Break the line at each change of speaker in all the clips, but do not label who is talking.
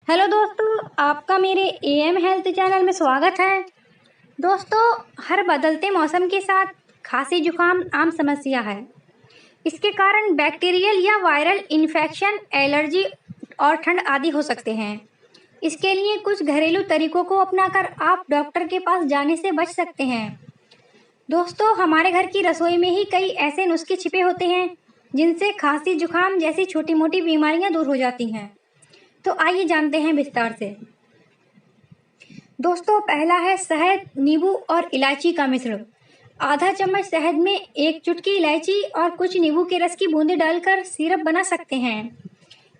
Hello दोस्तों, आपका मेरे एएम हेल्थ चैनल में स्वागत है। दोस्तों, हर बदलते मौसम के साथ खांसी जुकाम आम समस्या है। इसके कारण बैक्टीरियल या वायरल इन्फेक्शन, एलर्जी और ठंड आदि हो सकते हैं। इसके लिए कुछ घरेलू तरीकों को अपनाकर आप डॉक्टर के पास जाने से बच सकते हैं। दोस्तों, हमारे घर की रसोई में ही कई ऐसे नुस्खे छिपे होते हैं जिनसे खांसी जुकाम जैसी छोटी मोटी बीमारियां दूर हो जाती हैं। तो आइए जानते हैं विस्तार से। दोस्तों, पहला है शहद, नींबू और इलायची का मिश्रण। आधा चम्मच शहद में एक चुटकी इलायची और कुछ नींबू के रस की बूंदें डालकर सिरप बना सकते हैं।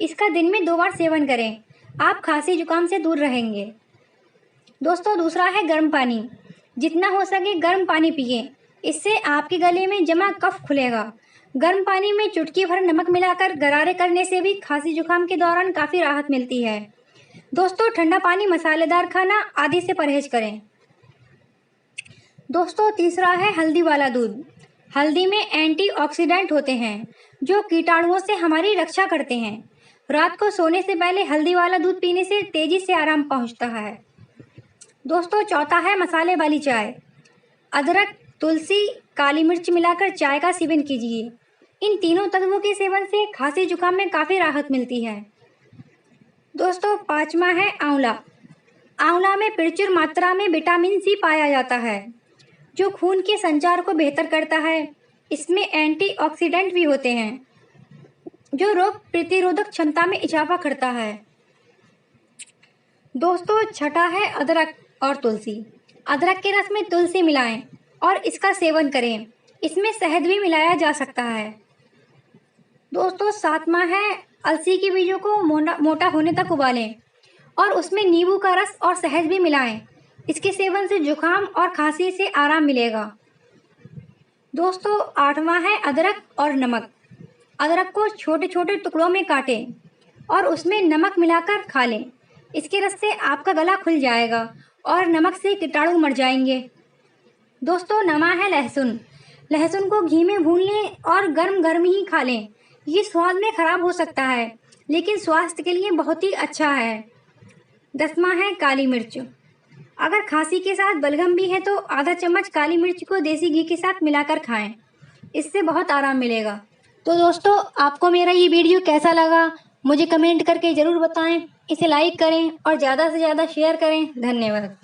इसका दिन में 2 बार सेवन करें। आप खांसी जुकाम से दूर रहेंगे। दोस्तों, दूसरा है गर्म पानी। जितना हो सके गर्म पानी पिएं। इससे आपके गले में जमा कफ खुलेगा। गर्म पानी में चुटकी भर नमक मिलाकर गरारे करने से भी खांसी जुकाम के दौरान काफ़ी राहत मिलती है। दोस्तों, ठंडा पानी, मसालेदार खाना आदि से परहेज करें। दोस्तों, तीसरा है हल्दी वाला दूध। हल्दी में एंटीऑक्सीडेंट होते हैं जो कीटाणुओं से हमारी रक्षा करते हैं। रात को सोने से पहले हल्दी वाला दूध पीने से तेजी से आराम पहुंचता है। दोस्तों, चौथा है मसाले वाली चाय। अदरक, तुलसी, काली मिर्च मिलाकर चाय का सेवन कीजिए। इन तीनों तत्वों के सेवन से खांसी जुकाम में काफ़ी राहत मिलती है। दोस्तों, पांचवा है आंवला। आंवला में प्रचुर मात्रा में विटामिन सी पाया जाता है जो खून के संचार को बेहतर करता है। इसमें एंटीऑक्सीडेंट भी होते हैं जो रोग प्रतिरोधक क्षमता में इजाफा करता है। दोस्तों, छठा है अदरक और तुलसी। अदरक के रस में तुलसी मिलाएं और इसका सेवन करें। इसमें शहद भी मिलाया जा सकता है। दोस्तों, सातवां है अलसी के बीजों को मोटा होने तक उबालें और उसमें नींबू का रस और शहद भी मिलाएं। इसके सेवन से जुकाम और खांसी से आराम मिलेगा। दोस्तों, आठवां है अदरक और नमक। अदरक को छोटे छोटे टुकड़ों में काटें और उसमें नमक मिलाकर खा लें। इसके रस से आपका गला खुल जाएगा और नमक से कीटाणु मर जाएंगे। दोस्तों, नवा है लहसुन। लहसुन को घी में भून लें और गर्म गर्म ही खा लें। ये स्वाद में खराब हो सकता है लेकिन स्वास्थ्य के लिए बहुत ही अच्छा है। 10वां है काली मिर्च। अगर खांसी के साथ बलगम भी है तो आधा चम्मच काली मिर्च को देसी घी के साथ मिलाकर खाएं। इससे बहुत आराम मिलेगा। तो दोस्तों, आपको मेरा ये वीडियो कैसा लगा मुझे कमेंट करके ज़रूर बताएं। इसे लाइक करें और ज़्यादा से ज़्यादा शेयर करें। धन्यवाद।